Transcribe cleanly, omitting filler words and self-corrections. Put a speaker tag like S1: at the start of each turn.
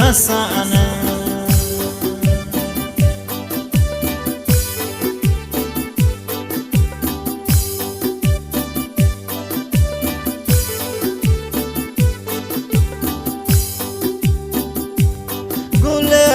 S1: कसान